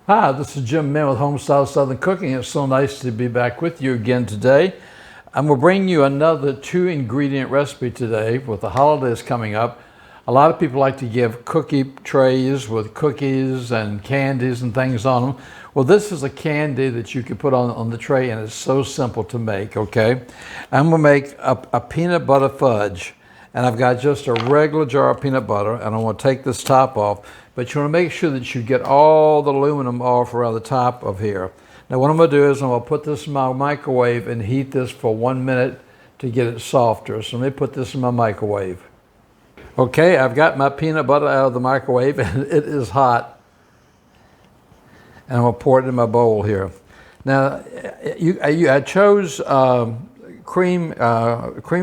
Hi, this is Jim Mann with Homestyle Southern Cooking. It's so nice to be back with you again today. I'm going to bring you another 2-ingredient recipe today with the holidays coming up. A lot of people like to give cookie trays with cookies and candies and things on them. Well, this is a candy that you can put on the tray, and it's so simple to make, okay? I'm going to make a peanut butter fudge. And I've got just a regular jar of peanut butter, and I want to take this top off, but you want to make sure that you get all the aluminum off around the top of here. Now what I'm going to do is I'm going to put this in my microwave and heat this for 1 minute to get it softer. So let me put this in my microwave. Okay, I've got my peanut butter out of the microwave and it is hot. And I'm going to pour it in my bowl here. Now, I chose cream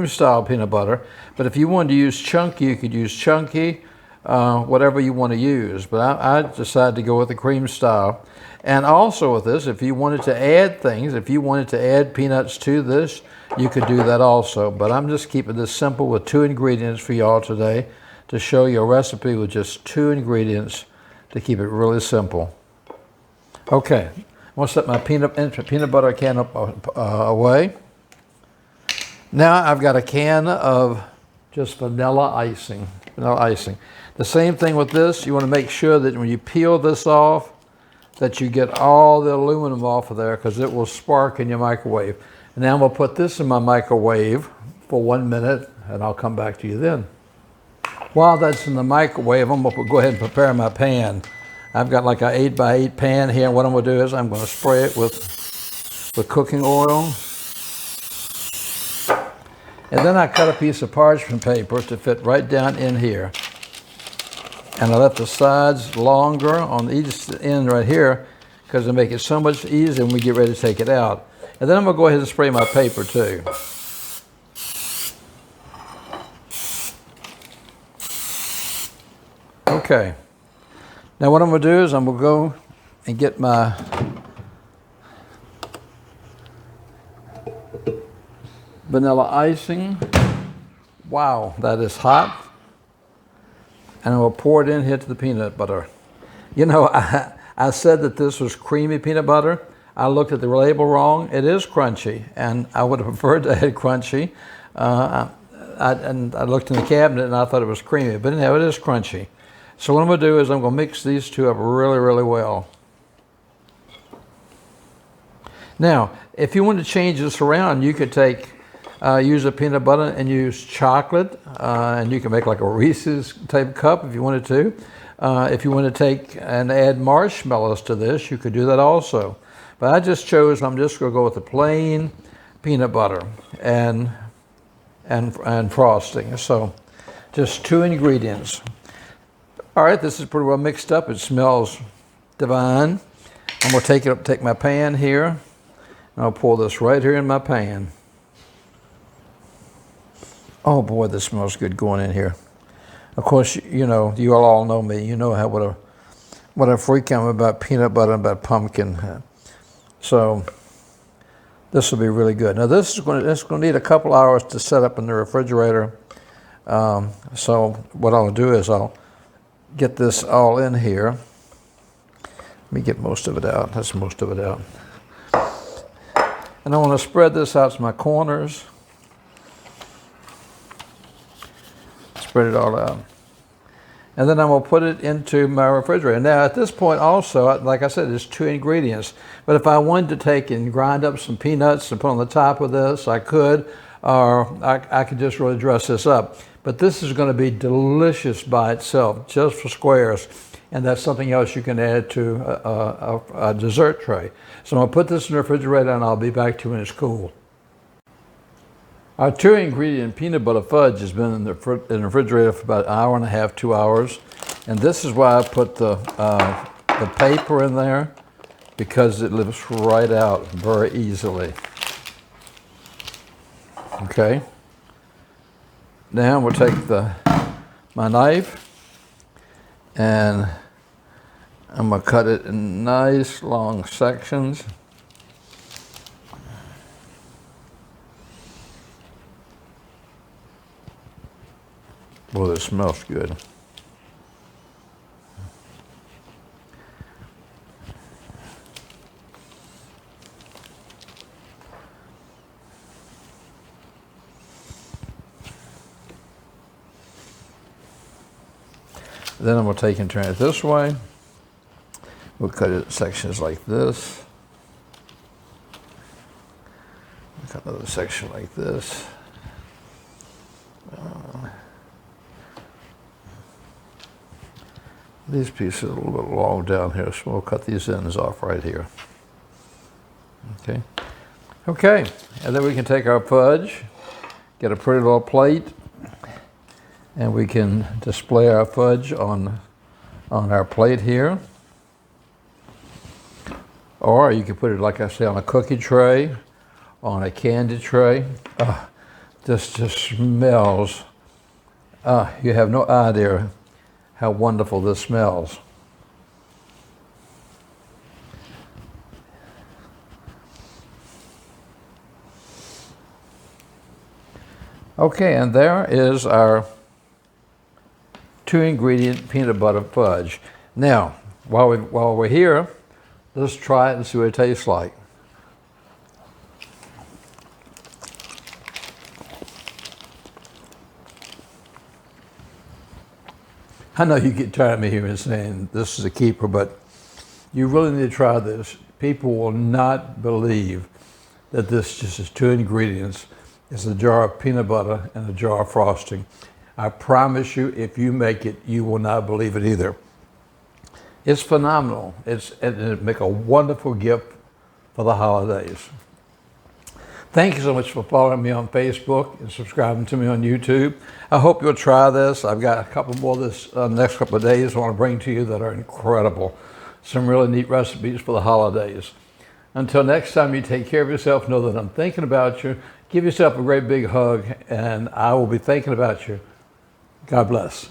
style peanut butter, but if you wanted to use chunky, you could use chunky, whatever you want to use. But I decided to go with the cream style. And also with this, if you wanted to add things, if you wanted to add peanuts to this, you could do that also. But I'm just keeping this simple with 2 ingredients for y'all today to show you a recipe with just 2 ingredients to keep it really simple. Okay, I'm going to set my peanut butter can away. Now I've got a can of just vanilla icing. The same thing with this. You want to make sure that when you peel this off, that you get all the aluminum off of there, because it will spark in your microwave. And now I'm going to put this in my microwave for 1 minute, and I'll come back to you then. While that's in the microwave, I'm going to go ahead and prepare my pan. I've got like an 8x8 pan here. What I'm going to do is I'm going to spray it with cooking oil. And then I cut a piece of parchment paper to fit right down in here. And I left the sides longer on each end right here because it'll make it so much easier when we get ready to take it out. And then I'm going to go ahead and spray my paper too. Okay. Now what I'm going to do is I'm going to go and get my vanilla icing. Wow, that is hot. And I will pour it in here to the peanut butter. You know, I said that this was creamy peanut butter. I looked at the label wrong. It is crunchy, and I would have preferred to have crunchy. And I looked in the cabinet and I thought it was creamy, but anyhow, it is crunchy. So what I'm going to do is I'm going to mix these two up really, really well. Now, if you want to change this around, you could use a peanut butter and use chocolate, and you can make like a Reese's type cup if you wanted to. If you want to take and add marshmallows to this, you could do that also. But I just chose, I'm just going to go with the plain peanut butter and frosting. So just 2 ingredients. All right, this is pretty well mixed up. It smells divine. I'm going to take my pan here, and I'll pour this right here in my pan. Oh boy, this smells good going in here. Of course, you know, you all know me. You know what a freak I am about peanut butter and about pumpkin. So this will be really good. Now it's going to need a couple hours to set up in the refrigerator. So what I'll do is I'll get this all in here. Let me get most of it out. That's most of it out. And I want to spread this out to my corners. Spread it all out. And then I'm going to put it into my refrigerator. Now at this point also, like I said, there's 2 ingredients. But if I wanted to take and grind up some peanuts and put on the top of this, I could. Or I could just really dress this up. But this is going to be delicious by itself, just for squares. And that's something else you can add to a dessert tray. So I'm going to put this in the refrigerator and I'll be back to you when it's cool. Our 2-ingredient peanut butter fudge has been in the refrigerator for about 1.5 hours, 2 hours. And this is why I put the paper in there, because it lifts right out very easily. Okay. Now we'll take my knife and I'm going to cut it in nice long sections. Boy, this smells good. Then I'm going to take and turn it this way. We'll cut it in sections like this. Cut another section like this. These pieces are a little bit long down here, so we'll cut these ends off right here. Okay. Okay, and then we can take our fudge, get a pretty little plate, and we can display our fudge on our plate here. Or you can put it, like I say, on a cookie tray, on a candy tray. This just smells. You have no idea how wonderful this smells. Okay, and there is our 2-ingredient peanut butter fudge. Now, while we're here, let's try it and see what it tastes like. I know you get tired of me here and saying this is a keeper, but you really need to try this. People will not believe that this just is 2 ingredients. It's a jar of peanut butter and a jar of frosting. I promise you, if you make it, you will not believe it either. It's phenomenal. It'll make a wonderful gift for the holidays. Thank you so much for following me on Facebook and subscribing to me on YouTube. I hope you'll try this. I've got a couple more this next couple of days I want to bring to you that are incredible. Some really neat recipes for the holidays. Until next time, you take care of yourself. Know that I'm thinking about you. Give yourself a great big hug, and I will be thinking about you. God bless.